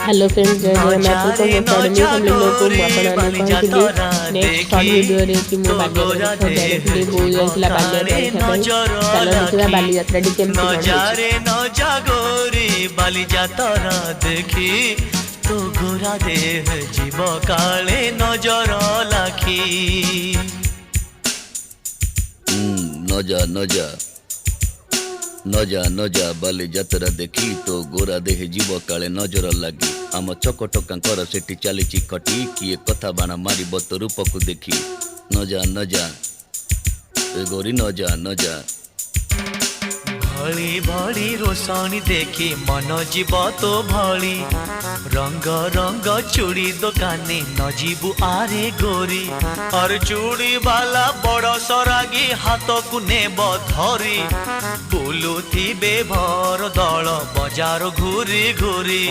Hello friends जय जगन्नाथ तो मैं सडनली फैमिली लोग को आपन कहती नेक्स्ट शॉर्ट वीडियो रे कि मो बालियात्रा देखि बोल जाइला बालियात्रा देखि चलो देखिबा बालियात्रा डी केमति नजारे नजागोरी बालियात्रा देखी तो गोरा देह जीव काले नजर लाखी नजा नजा नजा नजा बालियात्रा देखी तो गोरा देह जीव काले नजर लगी आम चकटकांकर सेठी चली खटी किए कथा बाण मार तो रूप को देखी नजा नजा गोरी नजा नजा भली भली रोशनी देखी मन जीव तो भली रंग रंग चूड़ी दुकानी न जीवु आरे गोरी और चूड़ी वाला बड़ सरागी हाथ को नेब धरी बुलुथिबे भर दल बजार घूरी घूरी।